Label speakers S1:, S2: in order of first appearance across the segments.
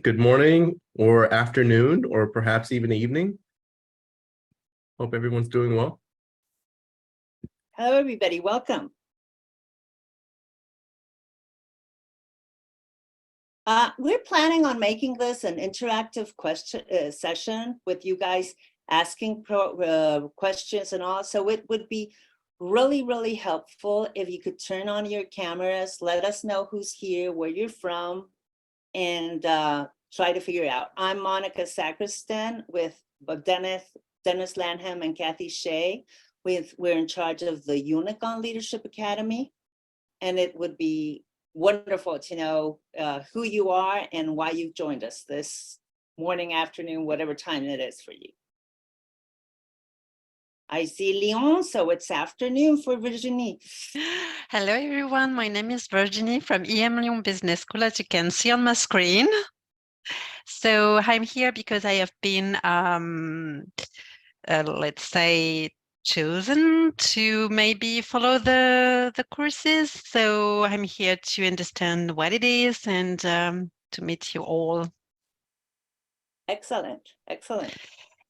S1: Good morning or afternoon or perhaps even evening. Hope everyone's doing well.
S2: Hello, everybody. Welcome. We're planning on making this an interactive question session with you guys asking questions and all. So it would be really helpful if you could turn on your cameras, let us know who's here, where you're from, and try to figure it out. I'm Mónica Sacristán with Dennis Lanham and Cathleen Shea. We're in charge of the UNICON Leadership Academy, and it would be wonderful to know who you are and why you've joined us this morning, afternoon, whatever time it is for you. I see Lyon, so it's afternoon for Virginie.
S3: Hello, everyone. My name is Virginie from ITAM Lyon Business School, as you can see on my screen. So I'm here because I have been, let's say, chosen to maybe follow the courses. So I'm here to understand what it is and to meet you all.
S2: Excellent.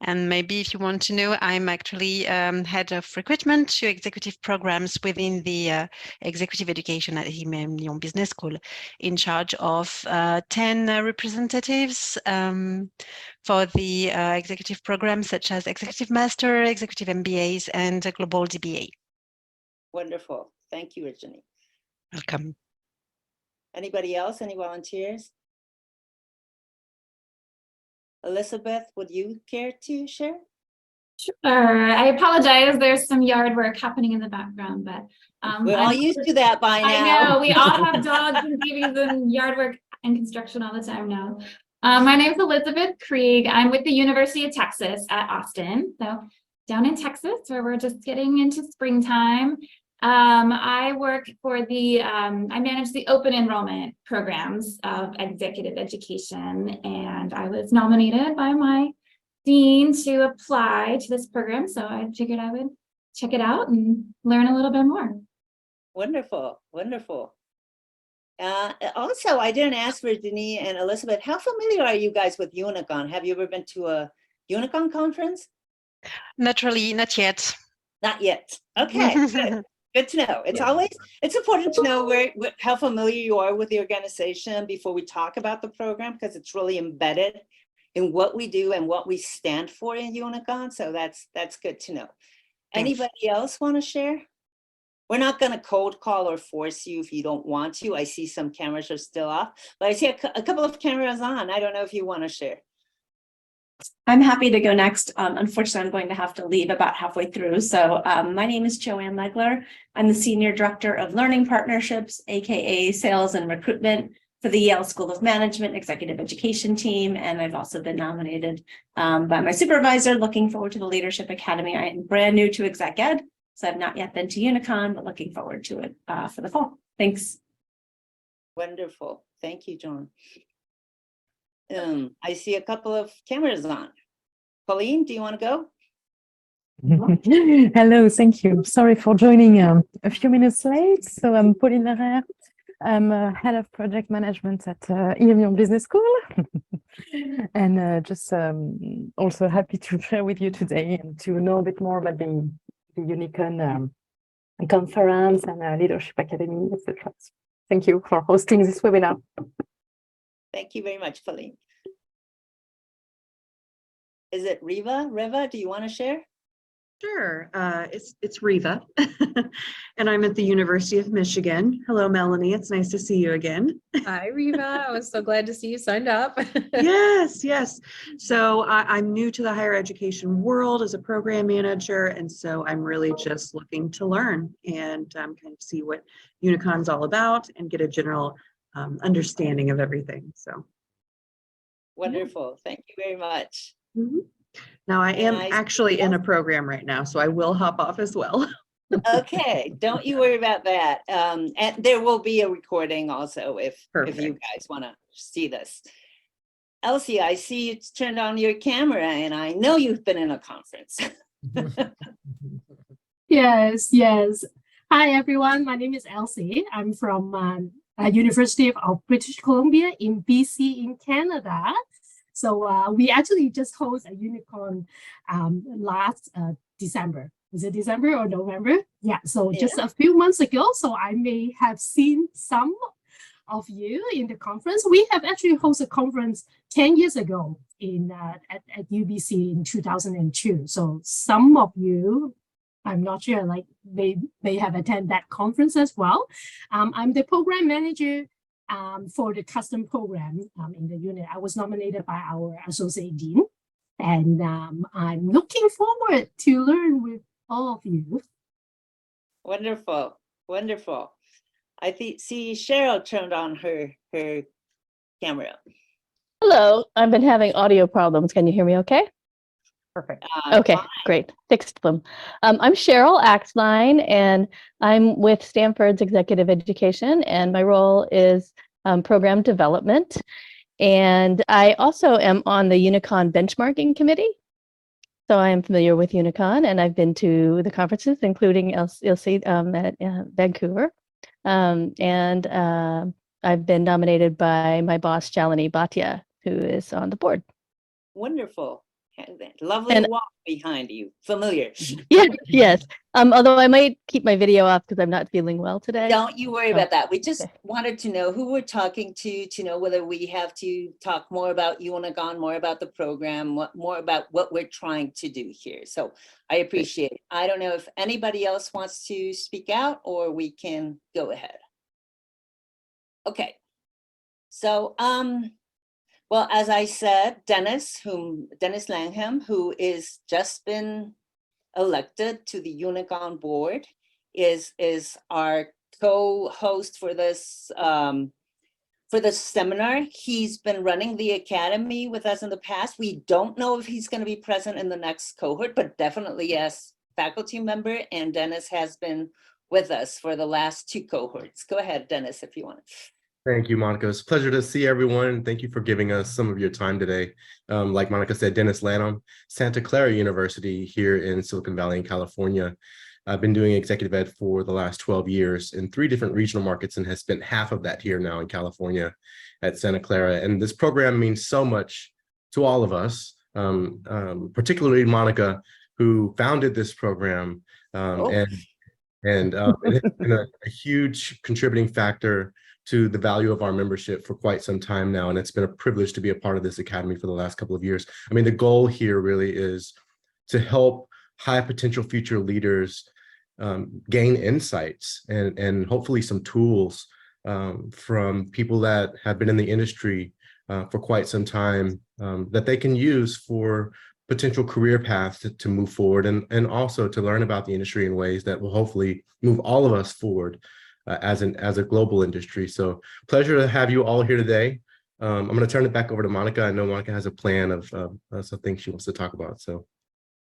S3: And maybe if you want to know, I'm actually head of recruitment to executive programs within the executive education at ITAM Lyon Business School, in charge of 10 representatives for the executive programs such as Executive Master, Executive MBAs, and Global DBA.
S2: Wonderful. Thank you, Virginie.
S3: Welcome.
S2: Anybody else? Any volunteers? Elizabeth, would you care to share?
S4: Sure. I apologize. There's some yard work happening in the background, but
S2: we're all used to that by now.
S4: I know we all have dogs and babies and yard work and construction all the time now. My name is Elizabeth Krieg. I'm with the University of Texas at Austin, so down in Texas, where we're just getting into springtime. I work for the, I manage the open enrollment programs of executive education, and I was nominated by my dean to apply to this program. So I figured I would check it out and learn a little bit more.
S2: Wonderful. Also, I didn't ask Virginie and Elizabeth, how familiar are you guys with UNICON? Have you ever been to a UNICON conference?
S3: Not really, not yet.
S2: Not yet. Okay. Good to know. It's important to know how familiar you are with the organization before we talk about the program, because it's really embedded in what we do and what we stand for in UNICON. So that's good to know.
S3: Thanks.
S2: Anybody else want to share? We're not going to cold call or force you if you don't want to. I see some cameras are still off, but I see a couple of cameras on. I don't know if you want to share.
S5: I'm happy to go next. Unfortunately, I'm going to have to leave about halfway through. So my name is Joanne Legler. I'm the Senior Director of Learning Partnerships, AKA Sales and Recruitment for the Yale School of Management Executive Education team. And I've also been nominated by my supervisor. Looking forward to the Leadership Academy. I am brand new to Exec Ed, so I've not yet been to UNICON, but looking forward to it for the fall. Thanks.
S2: Wonderful. Thank you, John. I see a couple of cameras on. Pauline, do you want to go?
S6: Hello, thank you. Sorry for joining a few minutes late. So I'm Pauline Larère. I'm head of project management at ITAM Lyon Business School. And just also happy to share with you today and to know a bit more about the UNICON conference and Leadership Academy, etc. Thank you for hosting this webinar.
S2: Thank you very much, Pauline. Is it Riva? Riva, do you want to share?
S7: Sure. It's Riva, and I'm at the University of Michigan. Hello, Melanie. It's nice to see you again.
S8: Hi, Riva. I was so glad to see you signed up.
S7: Yes. So I'm new to the higher education world as a program manager, and so I'm really just looking to learn and kind of see what UNICON's all about and get a general understanding of everything. So
S2: wonderful. Thank you very much.
S7: Mm-hmm. Now I am actually in a program right now, so I will hop off as well.
S2: Okay, don't you worry about that. And there will be a recording also if you guys want to see this. Elsie, I see you turned on your camera and I know you've been in a conference.
S9: Yes. Hi, everyone. My name is Elsie. I'm from University of British Columbia in BC in Canada. So we actually just hosted a UNICON last December. Was it December or November? Yeah, so just a few months ago. So I may have seen some of you in the conference. We have actually hosted a conference 10 years ago in at UBC in 2002. So some of you, I'm not sure, like they have attended that conference as well. I'm the program manager for the custom program in the unit. I was nominated by our associate dean, and I'm looking forward to learn with all of you.
S2: Wonderful, wonderful. I see Cheryl turned on her camera.
S10: Hello, I've been having audio problems. Can you hear me okay?
S8: Perfect.
S10: Okay,
S2: Fine.
S10: great. Fixed them. I'm Cheryl Axline, and I'm with Stanford's Executive Education, and my role is program development. And I also am on the UNICON benchmarking committee. So I am familiar with UNICON, and I've been to the conferences, including LC at Vancouver. And I've been nominated by my boss, Jalini Bhatia, who is on the board.
S2: Wonderful. Lovely
S10: And-
S2: walk behind you. Familiar.
S10: Yeah, yes. Although I might keep my video off because I'm not feeling well today.
S2: Don't you worry about that. We just
S10: okay.
S2: wanted to know who we're talking to know whether we have to talk more about UNICON, more about the program, more about what we're trying to do here. So I appreciate it. I don't know if anybody else wants to speak out, or we can go ahead. Okay. So, well, as I said, Dennis Lanham, who is just been elected to the UNICON board, is our co-host for this seminar. He's been running the academy with us in the past. We don't know if he's going to be present in the next cohort, but definitely as faculty member. And Dennis has been with us for the last 2 cohorts. Go ahead, Dennis, if you want.
S1: Thank you, Monica. It's a pleasure to see everyone. Thank you for giving us some of your time today. Like Monica said, Dennis Lanham, Santa Clara University here in Silicon Valley in California. I've been doing executive ed for the last 12 years in 3 different regional markets and has spent half of that here now in California at Santa Clara. And this program means so much to all of us, particularly Monica, who founded this program. And it has been a huge contributing factor to the value of our membership for quite some time now. And it's been a privilege to be a part of this academy for the last couple of years. I mean, the goal here really is to help high potential future leaders gain insights and hopefully some tools from people that have been in the industry for quite some time that they can use for potential career paths to move forward and also to learn about the industry in ways that will hopefully move all of us forward as a global industry. So pleasure to have you all here today. I'm going to turn it back over to Monica. I know Monica has a plan of some things she wants to talk about. So.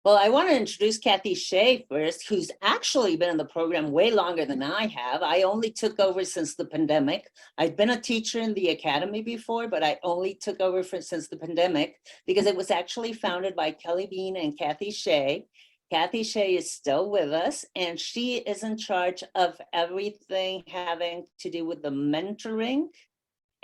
S2: Well, I want to introduce Cathleen Shea first, who's actually been in the program way longer than I have. I only took over since the pandemic. I've been a teacher in the academy before, but I only took over since the pandemic because it was actually founded by Kelly Bean and Cathleen Shea. Cathleen Shea is still with us, and she is in charge of everything having to do with the mentoring,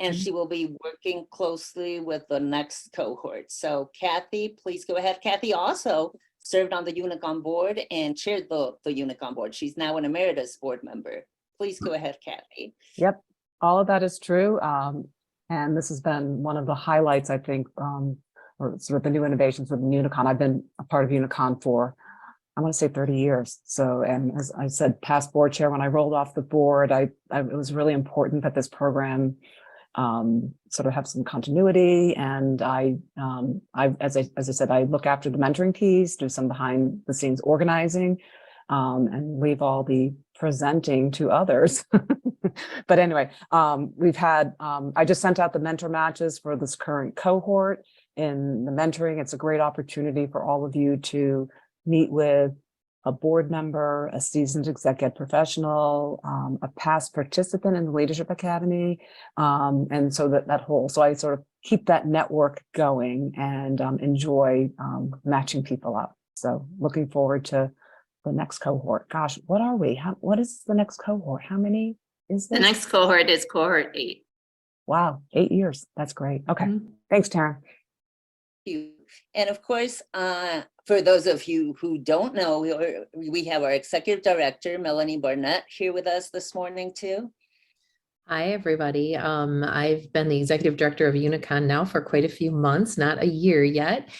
S2: and she will be working closely with the next cohort. So Kathy, please go ahead. Kathy also served on the UNICON board and chaired the UNICON board. She's now an emeritus board member. Please go ahead, Kathy.
S11: Yep, all of that is true. And this has been one of the highlights, I think, or sort of the new innovations with UNICON. I've been a part of UNICON for, I want to say 30 years. So, and as I said, past board chair, when I rolled off the board, it was really important that this program sort of have some continuity. And as I said, I look after the mentoring piece, do some behind the scenes organizing, and leave all the presenting to others. But anyway, we've had, I just sent out the mentor matches for this current cohort in the mentoring. It's a great opportunity for all of you to meet with a board member, a seasoned executive professional, a past participant in the Leadership Academy. And so so I sort of keep that network going and enjoy matching people up. So looking forward to the next cohort. Gosh, what are we? What is the next cohort? How many is
S8: The
S11: this?
S8: next cohort is cohort 8.
S11: Wow, 8 years. That's great. Okay. Thanks, Tara.
S2: You. And of course, for those of you who don't know, we have our executive director, Melanie Barnett, here with us this morning too.
S8: Hi, everybody. I've been the executive director of UNICON now for quite a few months, not a year yet.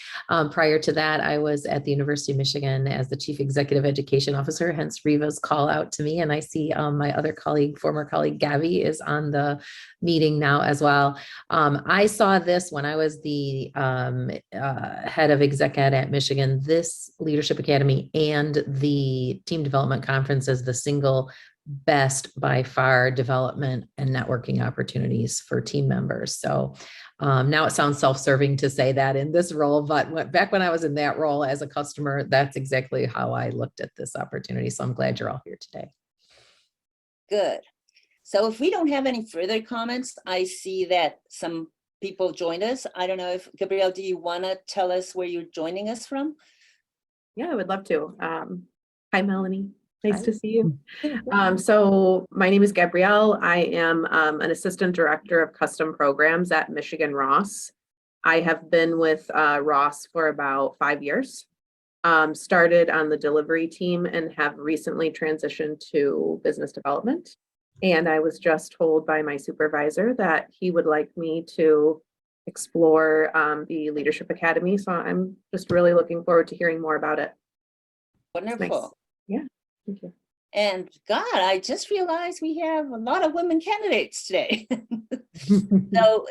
S8: Prior to that, I was at the University of Michigan as the chief executive education officer, hence Riva's call out to me. And I see my other colleague, former colleague Gabby, is on the meeting now as well. I saw this when I was the head of exec ed at Michigan, this leadership academy and the team development conference as the single best by far development and networking opportunities for team members. So now it sounds self-serving to say that in this role, but back when I was in that role as a customer, that's exactly how I looked at this opportunity. So I'm glad you're all here today.
S2: Good. So if we don't have any further comments, I see that some people joined us. I don't know if, Gabrielle, do you want to tell us where you're joining us from?
S12: Yeah, I would love to. Hi, Melanie. Nice
S2: Hi.
S12: to see you. So my name is Gabrielle. I am an assistant director of custom programs at Michigan Ross. I have been with Ross for about 5 years. Started on the delivery team and have recently transitioned to business development. And I was just told by my supervisor that he would like me to explore the Leadership Academy. So I'm just really looking forward to hearing more about it.
S2: Wonderful.
S12: Nice. Yeah. Thank you.
S2: And God, I just realized we have a lot of women candidates today. So,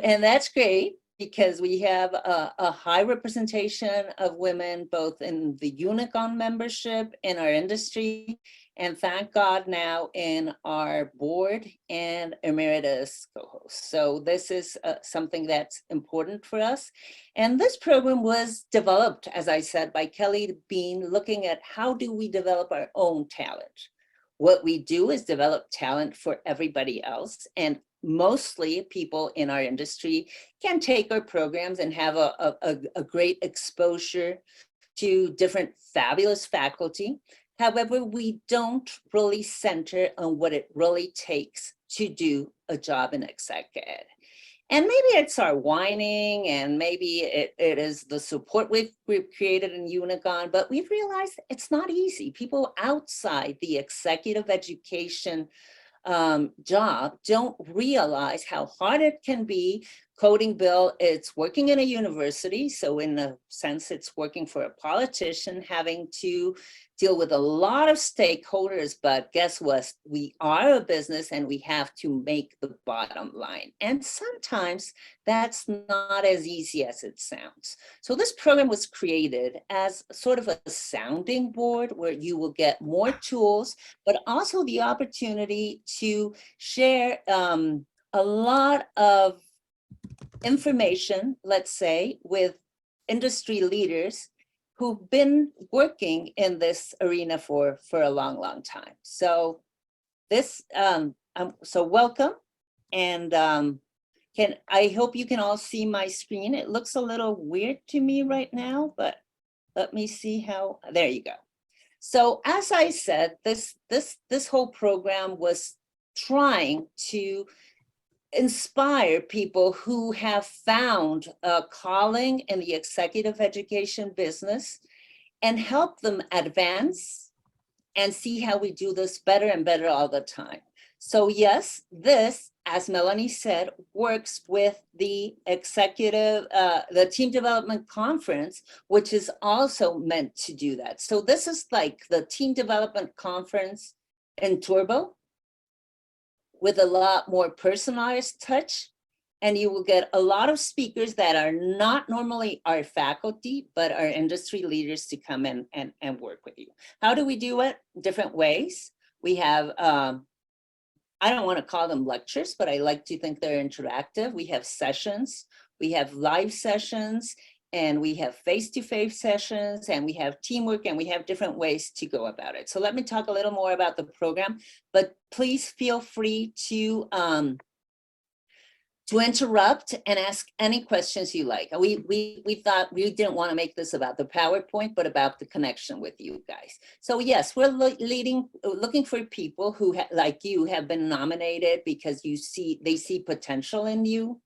S2: and that's great because we have a high representation of women, both in the UNICON membership, in our industry, and thank God now in our board and emeritus co-host. So this is something that's important for us. And this program was developed, as I said, by Kelly Bean, looking at how do we develop our own talent. What we do is develop talent for everybody else. And mostly people in our industry can take our programs and have a great exposure to different fabulous faculty. However, we don't really center on what it really takes to do a job in exec ed. And maybe it's our whining, and maybe it is the support we've created in UNICON, but we've realized it's not easy. People outside the executive education job don't realize how hard it can be. Coding Bill, it's working in a university, so in a sense it's working for a politician, having to deal with a lot of stakeholders, but guess what? We are a business and we have to make the bottom line. And sometimes that's not as easy as it sounds. So this program was created as sort of a sounding board where you will get more tools, but also the opportunity to share a lot of information, let's say, with industry leaders who've been working in this arena for a long, long time. So this, so welcome. And I hope you can all see my screen. It looks a little weird to me right now, but let me see how, there you go. So as I said, this whole program was trying to inspire people who have found a calling in the executive education business and help them advance and see how we do this better and better all the time. So yes, this, as Melanie said, works with the executive, the team development conference, which is also meant to do that. So this is like the team development conference in turbo, with a lot more personalized touch, and you will get a lot of speakers that are not normally our faculty, but our industry leaders to come in and work with you. How do we do it? Different ways. We have, I don't want to call them lectures, but I like to think they're interactive. We have sessions, we have live sessions, and we have face-to-face sessions, and we have teamwork, and we have different ways to go about it. So let me talk a little more about the program, but please feel free to to interrupt and ask any questions you like. We thought we didn't want to make this about the PowerPoint, but about the connection with you guys. So yes, we're looking for people who like you have been nominated because they see potential in you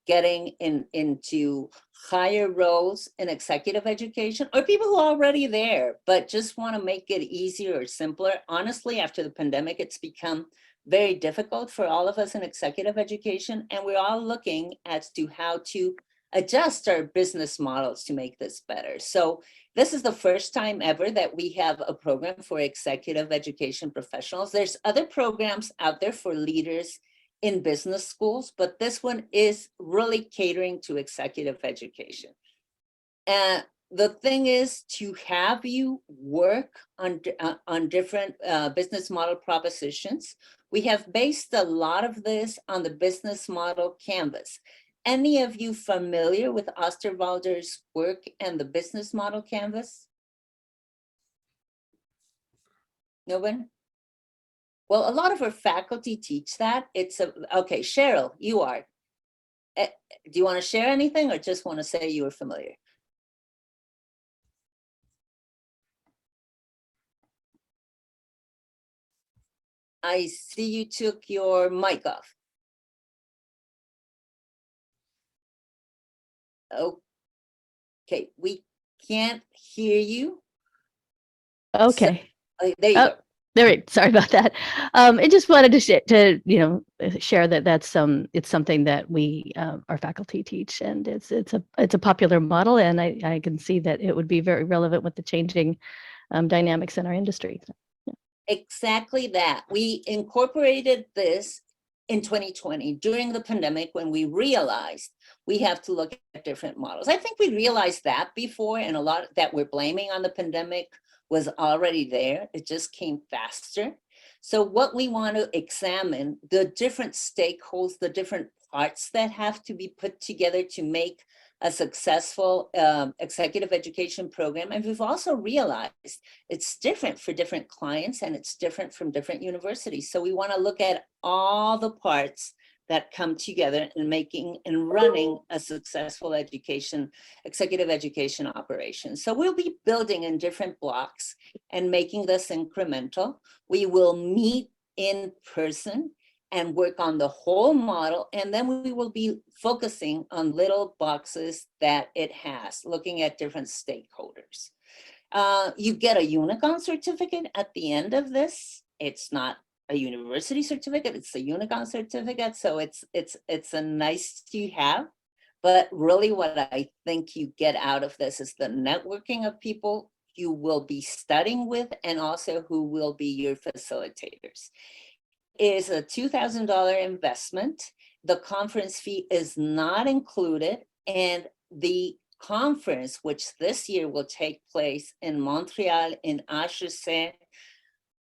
S2: getting into higher roles in executive education, or people who are already there, but just want to make it easier or simpler. Honestly, after the pandemic, it's become very difficult for all of us in executive education, and we're all looking as to how to adjust our business models to make this better. So this is the first time ever that we have a program for executive education professionals. There's other programs out there for leaders in business schools, but this one is really catering to executive education. And the thing is to have you work on different business model propositions. We have based a lot of this on the business model canvas. Any of you familiar with Osterwalder's work and the business model canvas? No one? Well, a lot of our faculty teach that. Okay, Cheryl, you are. Do you want to share anything or just want to say you were familiar? I see you took your mic off. Okay, we can't hear you.
S10: Okay.
S2: There you go.
S10: There, sorry about that. I just wanted to share that it's something that we our faculty teach, and it's a popular model, and I can see that it would be very relevant with the changing dynamics in our industry. Yeah.
S2: Exactly that. We incorporated this in 2020 during the pandemic when we realized we have to look at different models. I think we realized that before, and a lot that we're blaming on the pandemic was already there. It just came faster. So what we want to examine, the different stakeholders, the different parts that have to be put together to make a successful executive education program. And we've also realized it's different for different clients and it's different from different universities. So we want to look at all the parts that come together in making and running a successful executive education operation. So we'll be building in different blocks and making this incremental. We will meet in person and work on the whole model, and then we will be focusing on little boxes that it has, looking at different stakeholders. You get a UNICON certificate at the end of this. It's not a university certificate, it's a UNICON certificate, so it's a nice to have. But really what I think you get out of this is the networking of people you will be studying with and also who will be your facilitators. It is a $2,000 investment. The conference fee is not included, and the conference, which this year will take place in Montreal in HEC,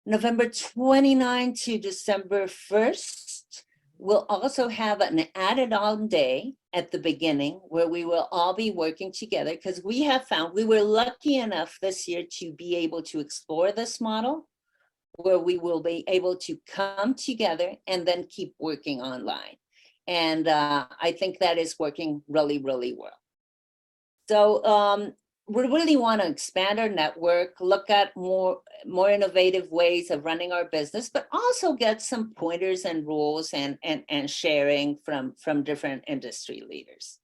S2: November 29 to December 1st, we'll also have an added on day at the beginning where we will all be working together, because we have found we were lucky enough this year to be able to explore this model where we will be able to come together and then keep working online. And I think that is working really, really well. So we really want to expand our network, look at more innovative ways of running our business, but also get some pointers and rules and sharing from different industry leaders.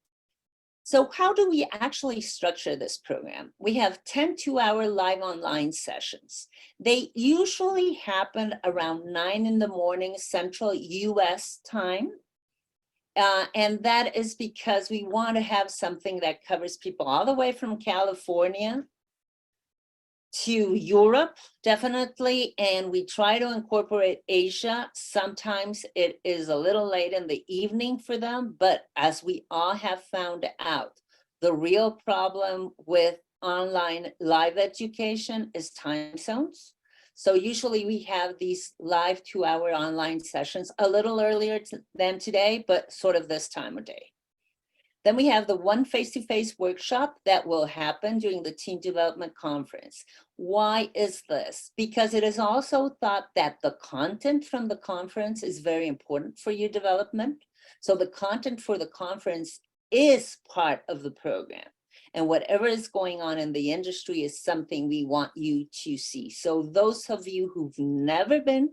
S2: So how do we actually structure this program? We have 10 2-hour live online sessions. They usually happen around 9 in the morning Central US time. And that is because we want to have something that covers people all the way from California to Europe, definitely. And we try to incorporate Asia. Sometimes it is a little late in the evening for them, but as we all have found out, the real problem with online live education is time zones. So usually we have these live 2-hour online sessions a little earlier than today, but sort of this time of day. Then we have the one face-to-face workshop that will happen during the Team Development Conference. Why is this? Because it is also thought that the content from the conference is very important for your development. So the content for the conference is part of the program. And whatever is going on in the industry is something we want you to see. So those of you who've never been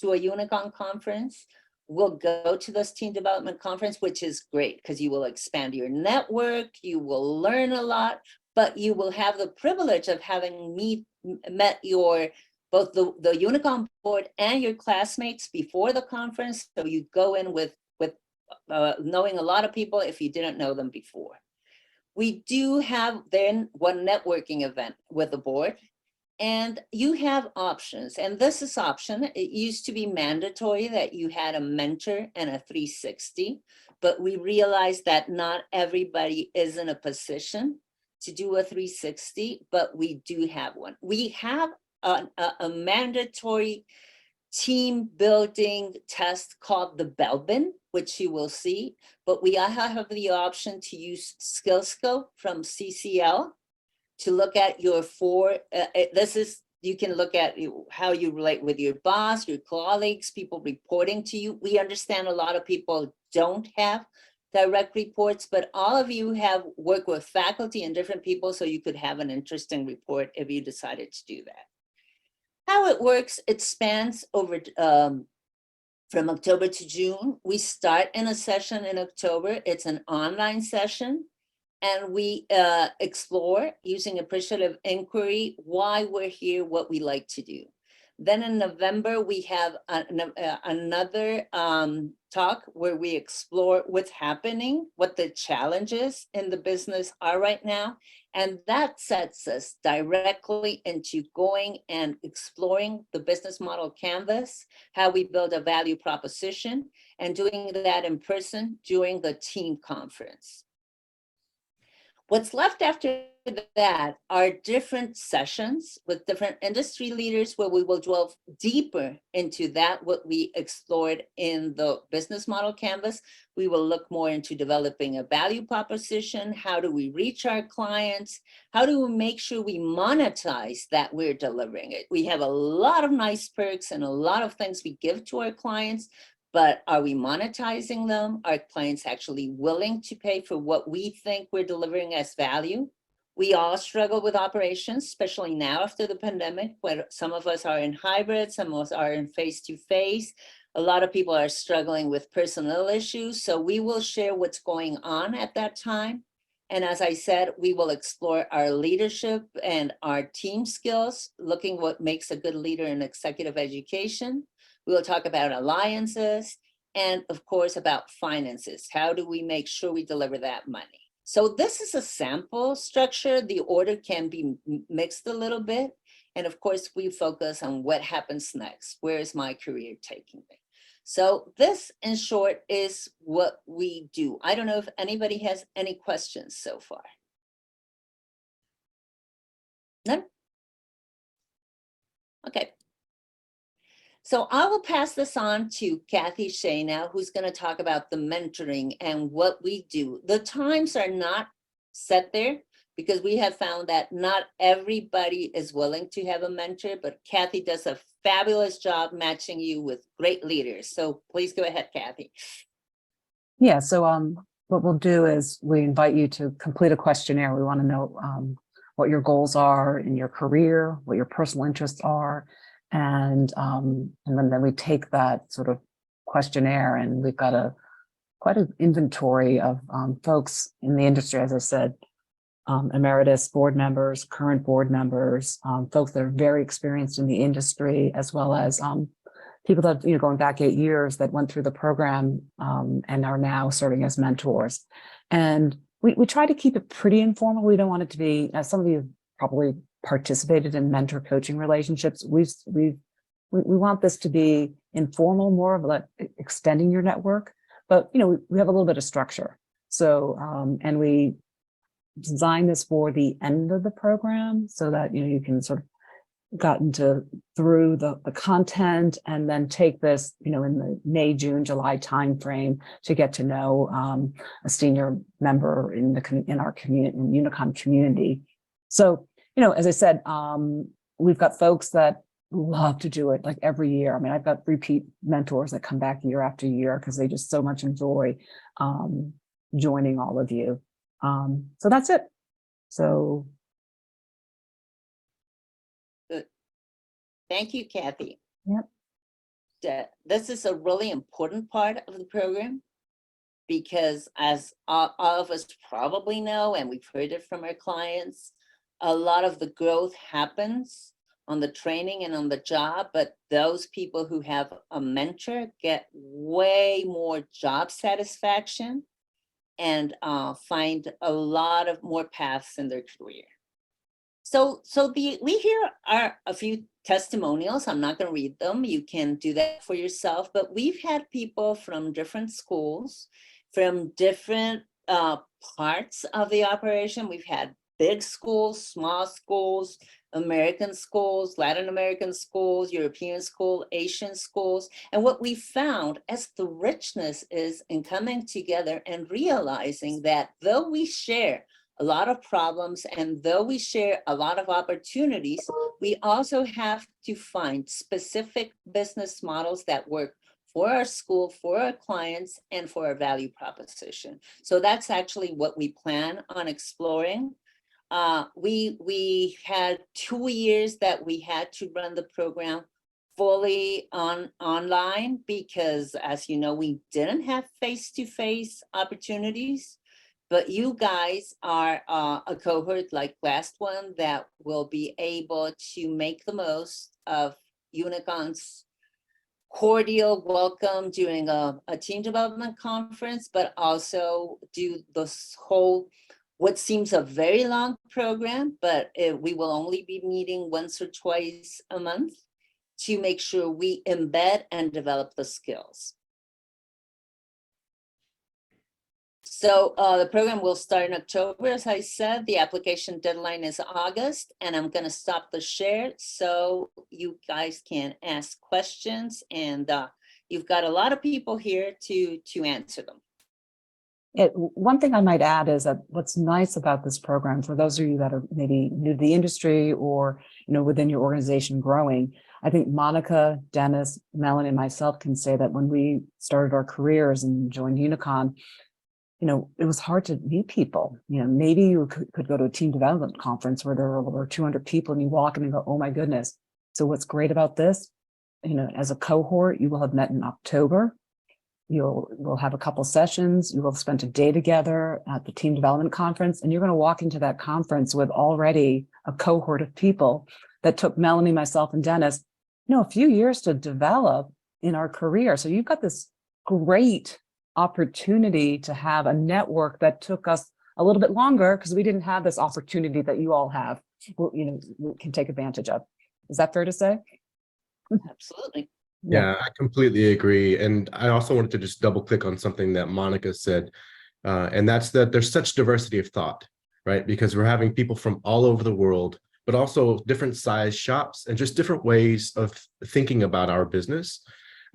S2: to a UNICON conference will go to this team development conference, which is great because you will expand your network, you will learn a lot, but you will have the privilege of having met your both the UNICON board and your classmates before the conference. So you go in with knowing a lot of people if you didn't know them before. We do have then one networking event with the board, and you have options. And this is option. It used to be mandatory that you had a mentor and a 360, but we realized that not everybody is in a position to do a 360, but we do have one. We have a mandatory team building test called the Belbin, which you will see, but we have the option to use SkillScope from CCL to look at your you can look at how you relate with your boss, your colleagues, people reporting to you. We understand a lot of people don't have direct reports, but all of you have worked with faculty and different people, so you could have an interesting report if you decided to do that. How it works, it spans over from October to June. We start in a session in October. It's an online session, and we explore using appreciative inquiry why we're here, what we like to do. Then in November, we have another talk where we explore what's happening, what the challenges in the business are right now. And that sets us directly into going and exploring the business model canvas, how we build a value proposition, and doing that in person during the team conference. What's left after that are different sessions with different industry leaders where we will delve deeper into that, what we explored in the business model canvas. We will look more into developing a value proposition. How do we reach our clients? How do we make sure we monetize that we're delivering it? We have a lot of nice perks and a lot of things we give to our clients, but are we monetizing them? Are clients actually willing to pay for what we think we're delivering as value? We all struggle with operations, especially now after the pandemic, where some of us are in hybrid, some of us are in face-to-face. A lot of people are struggling with personnel issues. So we will share what's going on at that time. And as I said, we will explore our leadership and our team skills, looking what makes a good leader in executive education. We will talk about alliances and, of course, about finances. How do we make sure we deliver that money? So this is a sample structure. The order can be mixed a little bit. And of course, we focus on what happens next. Where is my career taking me? So this, in short, is what we do. I don't know if anybody has any questions so far. None? Okay. So I will pass this on to Cathleen Shea now, who's going to talk about the mentoring and what we do. The times are not set there because we have found that not everybody is willing to have a mentor, but Kathy does a fabulous job matching you with great leaders. So please go ahead, Kathy.
S11: Yeah, so what we'll do is we invite you to complete a questionnaire. We want to know what your goals are in your career, what your personal interests are. And then we take that sort of questionnaire, and we've got quite an inventory of folks in the industry, as I said, emeritus board members, current board members, folks that are very experienced in the industry, as well as people that, going back 8 years that went through the program and are now serving as mentors. And we try to keep it pretty informal. We don't want it to be, as some of you probably participated in mentor coaching relationships. We want this to be informal, more of like extending your network, but we have a little bit of structure. So and we design this for the end of the program so that you can sort of gotten through the content and then take this in the May, June, July timeframe to get to know a senior member in our community, in UNICON community. So as I said, we've got folks that love to do it like every year. I mean, I've got repeat mentors that come back year after year because they just so much enjoy joining all of you. So that's it. So
S2: Good. Thank you, Kathy.
S5: Yep.
S2: This is a really important part of the program because as all of us probably know, and we've heard it from our clients, a lot of the growth happens on the training and on the job, but those people who have a mentor get way more job satisfaction and find a lot of more paths in their career. So we here are a few testimonials. I'm not going to read them. You can do that for yourself, but we've had people from different schools, from different parts of the operation. We've had big schools, small schools, American schools, Latin American schools, European schools, Asian schools. And what we found as the richness is in coming together and realizing that though we share a lot of problems and though we share a lot of opportunities, we also have to find specific business models that work for our school, for our clients, and for our value proposition. So that's actually what we plan on exploring. We had 2 years that we had to run the program fully online because, as you know, we didn't have face-to-face opportunities. But you guys are a cohort like last one that will be able to make the most of UNICON's cordial welcome during a team development conference, but also do this whole, what seems a very long program, but we will only be meeting once or twice a month to make sure we embed and develop the skills. So the program will start in October, as I said. The application deadline is August, and I'm going to stop the share so you guys can ask questions. And you've got a lot of people here to answer them.
S11: One thing I might add is that what's nice about this program, for those of you that are maybe new to the industry or within your organization growing, I think Monica, Dennis, Melanie, and myself can say that when we started our careers and joined UNICON, it was hard to meet people. Maybe you could go to a team development conference where there are over 200 people and you walk in and go, oh my goodness. So what's great about this, as a cohort, you will have met in October. We'll have a couple sessions. You will spend a day together at the team development conference, and you're going to walk into that conference with already a cohort of people that took Melanie, myself, and Dennis, a few years to develop in our career. So you've got this great opportunity to have a network that took us a little bit longer because we didn't have this opportunity that you all have, we can take advantage of. Is that fair to say?
S2: Absolutely.
S1: Yeah, I completely agree. And I also wanted to just double click on something that Monica said, and that's that there's such diversity of thought, right? Because we're having people from all over the world, but also different size shops and just different ways of thinking about our business.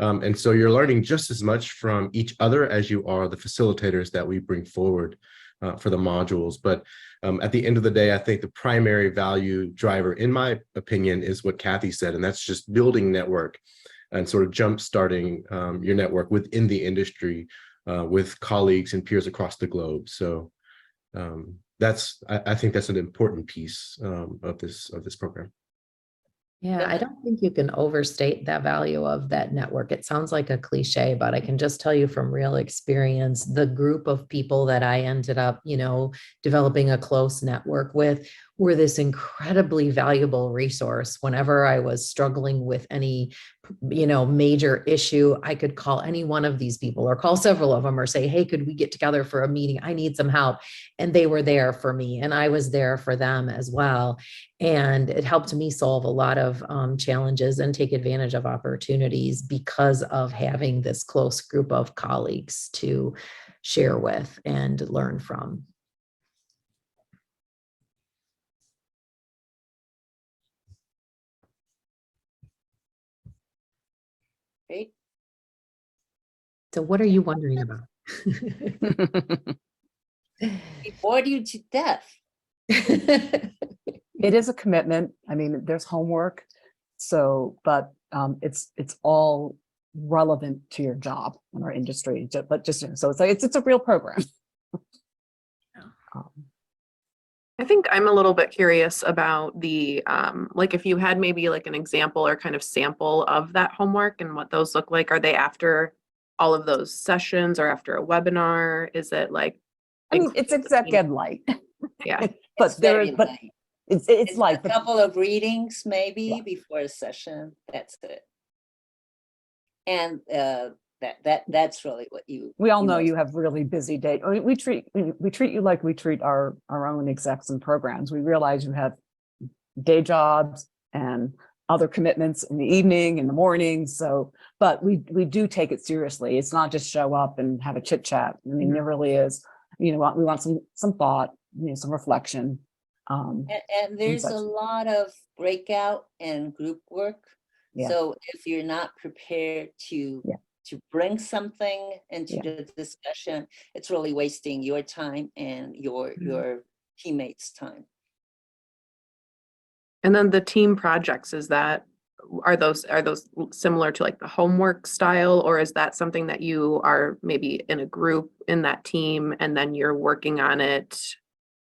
S1: And so you're learning just as much from each other as you are the facilitators that we bring forward for the modules. But at the end of the day, I think the primary value driver, in my opinion, is what Kathy said, and that's just building network and sort of jump-starting your network within the industry with colleagues and peers across the globe. So I think that's an important piece of this program.
S8: Yeah, I don't think you can overstate the value of that network. It sounds like a cliche, but I can just tell you from real experience, the group of people that I ended up, developing a close network with were this incredibly valuable resource. Whenever I was struggling with any, major issue, I could call any one of these people or call several of them or say, hey, could we get together for a meeting? I need some help. And they were there for me and I was there for them as well. And it helped me solve a lot of challenges and take advantage of opportunities because of having this close group of colleagues to share with and learn from.
S2: Great.
S8: So what are you wondering about?
S2: We bored you to death.
S11: It is a commitment. I mean, there's homework. So, but it's all relevant to your job in our industry. But just so it's like it's a real program.
S12: I think I'm a little bit curious about the, like if you had maybe like an example or kind of sample of that homework and what those look like. Are they after all of those sessions or after a webinar? Is it like?
S11: I mean, it's exec ed light.
S12: Yeah.
S11: But there is, but
S2: light.
S11: it's like
S2: a couple of readings maybe
S11: Yeah.
S2: before a session. That's it. And that's really what
S11: we all know
S2: most-
S11: you have really busy days. I mean, we treat you like we treat our own execs and programs. We realize you have day jobs and other commitments in the evening, in the morning. So, but we do take it seriously. It's not just show up and have a chit chat. I mean, there really is, we want some thought, some reflection.
S2: And there's a lot of breakout and group work.
S11: Yeah.
S2: So if you're not prepared to bring something into the discussion, it's really wasting your time and your teammates' time.
S12: And then the team projects, are those similar to like the homework style, or is that something that you are maybe in a group in that team and then you're working on it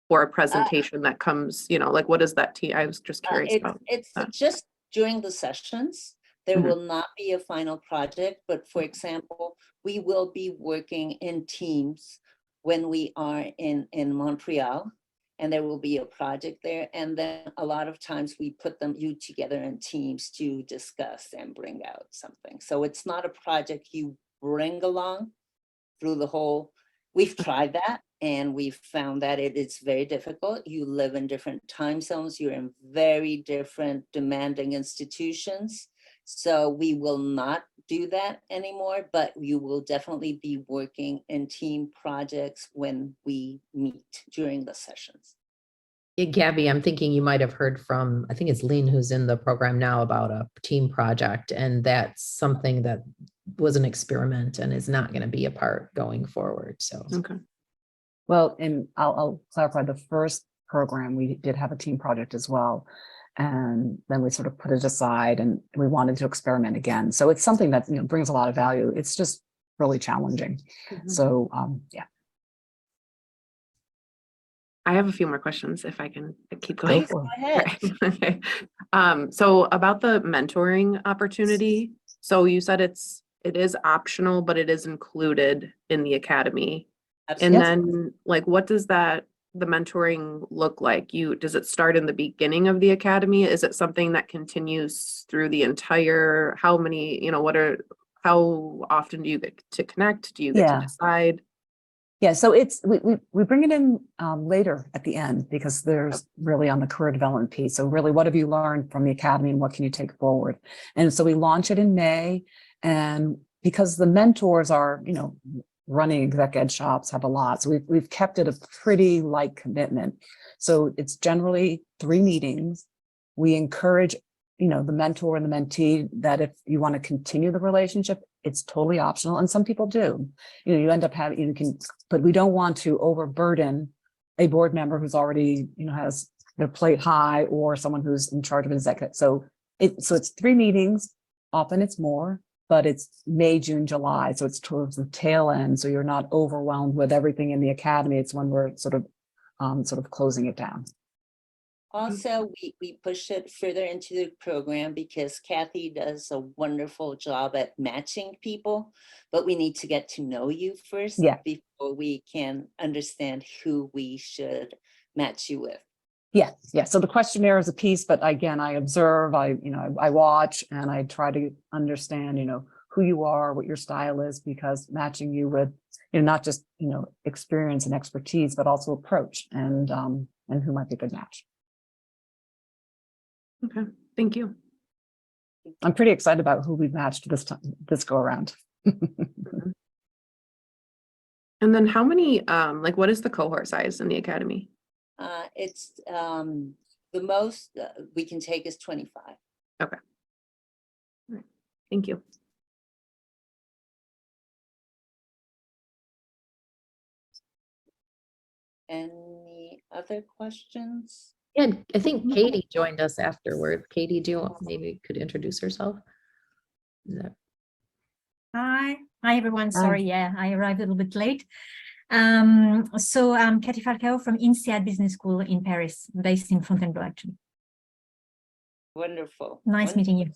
S12: for a presentation that comes, like what is that team? I was just curious about
S2: It's
S12: that.
S2: just during the sessions. There will not be a final project, but for example, we will be working in teams when we are in Montreal, and there will be a project there. And then a lot of times we put you together in teams to discuss and bring out something. So it's not a project you bring along through the whole. We've tried that and we've found that it's very difficult. You live in different time zones. You're in very different demanding institutions. So we will not do that anymore, but you will definitely be working in team projects when we meet during the sessions.
S8: Yeah, Gabby, I'm thinking you might have heard from, I think it's Lean who's in the program now, about a team project, and that's something that was an experiment and is not going to be a part going forward. So,
S12: okay.
S11: Well, and I'll clarify, the first program, we did have a team project as well. And then we sort of put it aside and we wanted to experiment again. So it's something that brings a lot of value. It's just really challenging. So yeah.
S12: I have a few more questions if I can keep going.
S2: Go ahead.
S12: Okay. So about the mentoring opportunity. So you said it is optional, but it is included in the academy.
S2: Absolutely.
S12: And then like, what does the mentoring look like? Does it start in the beginning of the academy? Is it something that continues through the entire, how often do you get to connect? Do you get to decide?
S11: Yeah, so we bring it in later at the end, because there's really on the career development piece. So really, what have you learned from the academy and what can you take forward? And so we launch it in May, and because the mentors are, running exec ed shops, have a lot. So we've kept it a pretty light commitment. So it's generally 3 meetings. We encourage, the mentor and the mentee that if you want to continue the relationship, it's totally optional. And some people do, you end up having, but we don't want to overburden a board member who's already, has their plate high, or someone who's in charge of an executive. So it's 3 meetings. Often it's more, but it's May, June, July. So it's towards the tail end. So you're not overwhelmed with everything in the academy. It's when we're sort of closing it down.
S2: Also, we push it further into the program because Kathy does a wonderful job at matching people, but we need to get to know you first before we can understand who we should match you with.
S11: Yeah. So the questionnaire is a piece, but again, I observe, I watch, and I try to understand, who you are, what your style is, because matching you with, not just, experience and expertise, but also approach and who might be a good match.
S12: Okay, thank you.
S11: I'm pretty excited about who we've matched this go around.
S12: And then how many, what is the cohort size in the academy?
S2: It's the most we can take is 25.
S12: Okay. All right. Thank you.
S2: Any other questions?
S8: Yeah, I think Katie joined us afterward. Katie, do you want, maybe could introduce herself? Is that-
S13: Hi everyone.
S11: Hi.
S13: Sorry, yeah, I arrived a little bit late. So I'm Katy Falcao from INSEAD Business School in Paris, based in Fontainebleau, actually.
S2: Wonderful.
S13: Nice meeting you.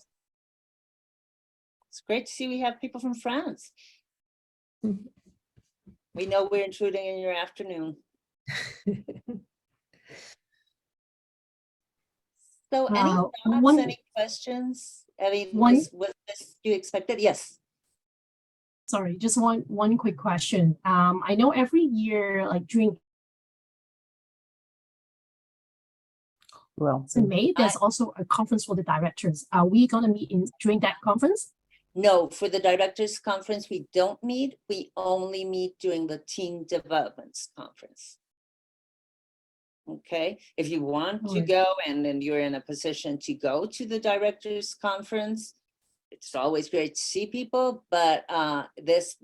S2: It's great to see we have people from France. We know we're intruding in your afternoon. So any thoughts, any questions? I mean, was this you expected? Yes.
S9: Sorry, just one quick question. I know every year, like during in May, there's also a conference for the directors. Are we going to meet during that conference?
S2: No, for the directors conference, we don't meet. We only meet during the team developments conference. Okay, if you want to go and then you're in a position to go to the directors conference, it's always great to see people, but this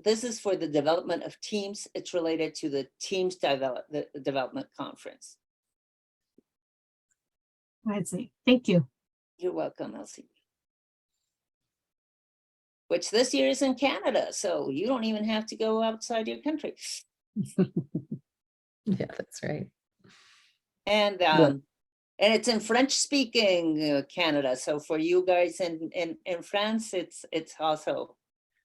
S2: is for the development of teams. It's related to the teams development conference.
S9: I see. Thank you.
S2: You're welcome, Elsie. Which this year is in Canada, so you don't even have to go outside your country.
S8: Yeah, that's right.
S2: And it's in French-speaking Canada. So for you guys in France, it's also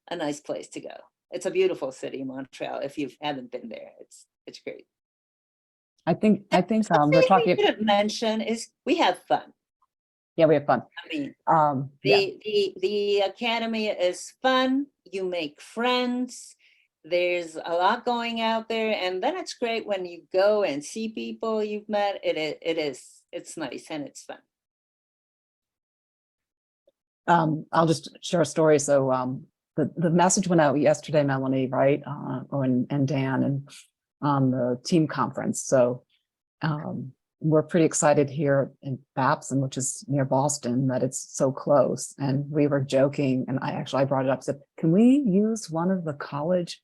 S2: a nice place to go. It's a beautiful city, Montreal. If you haven't been there, it's great.
S11: I think we're talking.
S2: We could mention is we have fun.
S11: Yeah, we have fun.
S2: I mean,
S11: yeah.
S2: the academy is fun. You make friends. There's a lot going out there, and then it's great when you go and see people you've met. It's nice and it's fun.
S11: I'll just share a story. So the message went out yesterday, Melanie, right? And Dan, and on the team conference. So we're pretty excited here in Babson, which is near Boston, that it's so close. And we were joking, and I brought it up, said, can we use one of the college,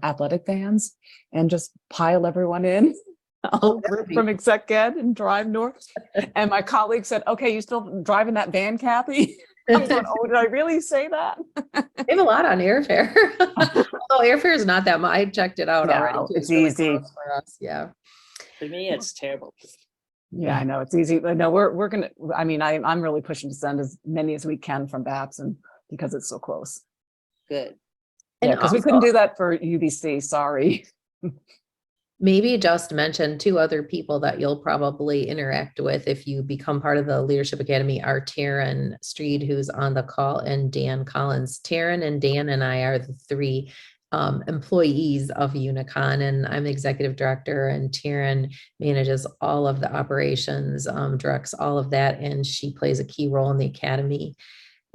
S11: athletic vans and just pile everyone in from Exec Ed and drive north? And my colleague said, okay, you still driving that van, Kathy? I was like, oh, did I really say that?
S8: They have a lot on airfare. Although airfare is not that much. I checked it out already.
S11: It's easy
S8: for us. Yeah.
S2: For me, it's terrible.
S11: Yeah, I know it's easy. But no, we're gonna. I mean, I'm really pushing to send as many as we can from Babson because it's so close.
S2: Good.
S11: Yeah, because we couldn't do that for UBC. Sorry.
S8: Maybe just mention two other people that you'll probably interact with if you become part of the Leadership Academy are Taryn Streed, who's on the call, and Dan Collins. Taryn and Dan and I are the three employees of UNICON, and I'm the executive director, and Taryn manages all of the operations, directs all of that, and she plays a key role in the academy.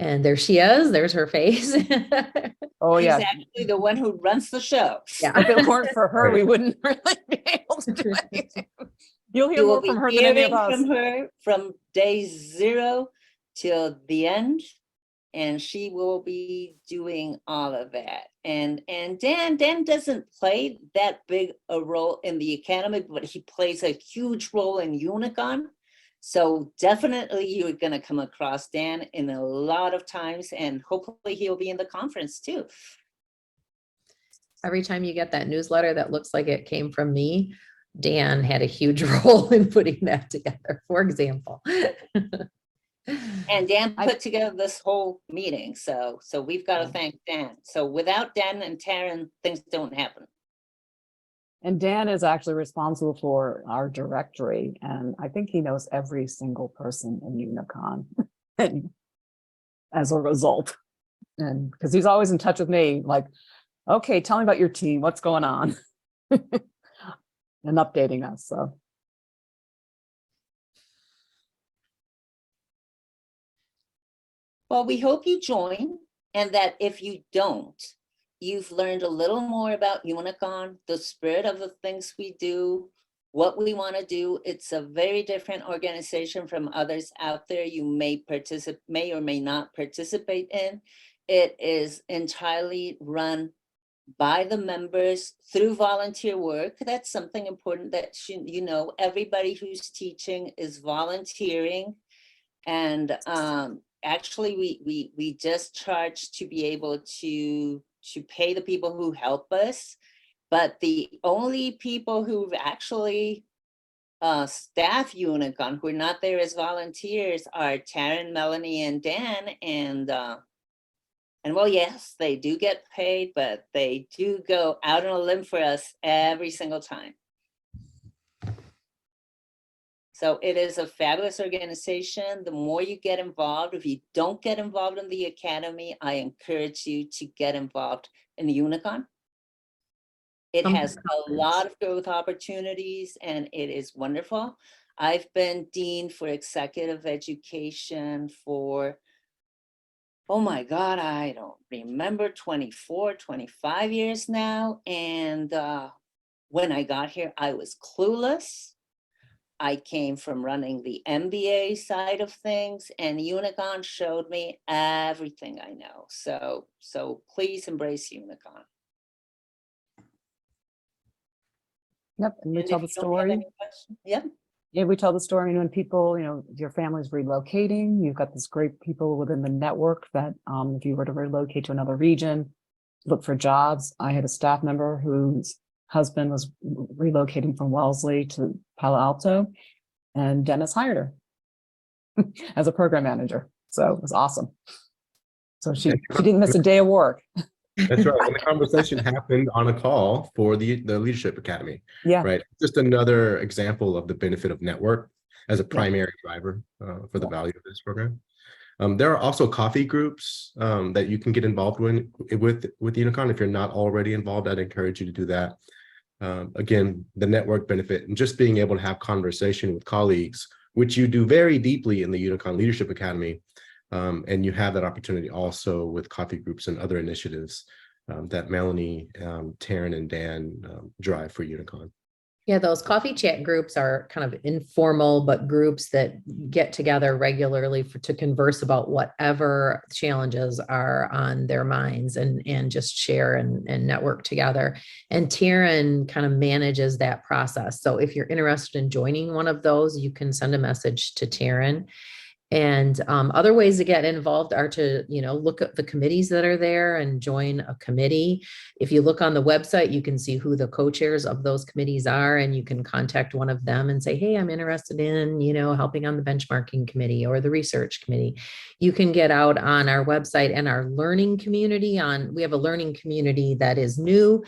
S8: And there she is. There's her face.
S11: Oh, yeah.
S2: She's actually the one who runs the show.
S11: Yeah. If it weren't for her, we wouldn't really be able to do anything. You'll hear more from her than any of us.
S2: From her from day 0 till the end, and she will be doing all of that. And Dan doesn't play that big a role in the academy, but he plays a huge role in UNICON. So definitely you're going to come across Dan in a lot of times, and hopefully he'll be in the conference too.
S8: Every time you get that newsletter that looks like it came from me, Dan had a huge role in putting that together, for example.
S2: And Dan put together this whole meeting. So we've got to thank Dan. So without Dan and Taryn, things don't happen.
S11: And Dan is actually responsible for our directory, and I think he knows every single person in UNICON and as a result. And because he's always in touch with me, like, okay, tell me about your team, what's going on, and updating us. So.
S2: Well, we hope you join, and that if you don't, you've learned a little more about UNICON, the spirit of the things we do, what we want to do. It's a very different organization from others out there you may or may not participate in. It is entirely run by the members through volunteer work. That's something important that you know, everybody who's teaching is volunteering. And actually we just charge to be able to pay the people who help us. But the only people who've actually staff UNICON who are not there as volunteers are Taryn, Melanie, and Dan. And well, yes, they do get paid, but they do go out on a limb for us every single time. So it is a fabulous organization. The more you get involved, if you don't get involved in the academy, I encourage you to get involved in the UNICON. It has a lot of growth opportunities and it is wonderful. I've been Dean for Executive Education for, oh my God, I don't remember, 24, 25 years now. And when I got here, I was clueless. I came from running the MBA side of things, and UNICON showed me everything I know. So please embrace UNICON.
S11: Yep, and we tell the story.
S2: Yep.
S11: Yeah, we tell the story when people, you know, your family's relocating, you've got this great people within the network that if you were to relocate to another region, look for jobs. I had a staff member whose husband was relocating from Wellesley to Palo Alto, and Dennis hired her as a program manager. So it was awesome. So she didn't miss a day of work.
S1: That's right. And the conversation happened on a call for the Leadership Academy.
S11: Yeah.
S1: Right. Just another example of the benefit of network as a primary driver for the value of this program. There are also coffee groups that you can get involved with UNICON. If you're not already involved, I'd encourage you to do that. Again, the network benefit and just being able to have conversation with colleagues, which you do very deeply in the UNICON Leadership Academy. And you have that opportunity also with coffee groups and other initiatives that Melanie, Taryn, and Dan drive for UNICON.
S8: Yeah, those coffee chat groups are kind of informal, but groups that get together regularly to converse about whatever challenges are on their minds and just share and network together. And Taryn kind of manages that process. So if you're interested in joining one of those, you can send a message to Taryn. And other ways to get involved are to, you know, look at the committees that are there and join a committee. If you look on the website, you can see who the co-chairs of those committees are, and you can contact one of them and say, hey, I'm interested in, you know, helping on the benchmarking committee or the research committee. You can get out on our website and our learning community we have a learning community that is new.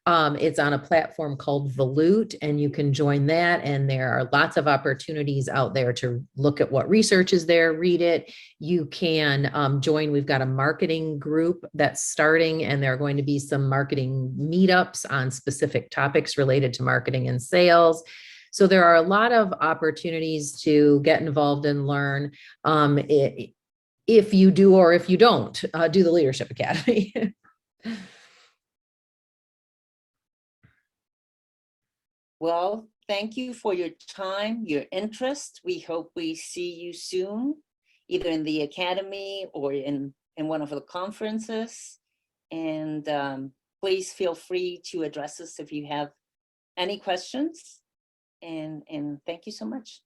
S8: It's on a platform called Volute, and you can join that. And there are lots of opportunities out there to look at what research is there, read it. You can join. We've got a marketing group that's starting, and there are going to be some marketing meetups on specific topics related to marketing and sales. So there are a lot of opportunities to get involved and learn if you do or if you don't do the Leadership Academy.
S2: Well, thank you for your time, your interest. We hope we see you soon, either in the academy or in one of the conferences. And please feel free to address us if you have any questions. And thank you so much.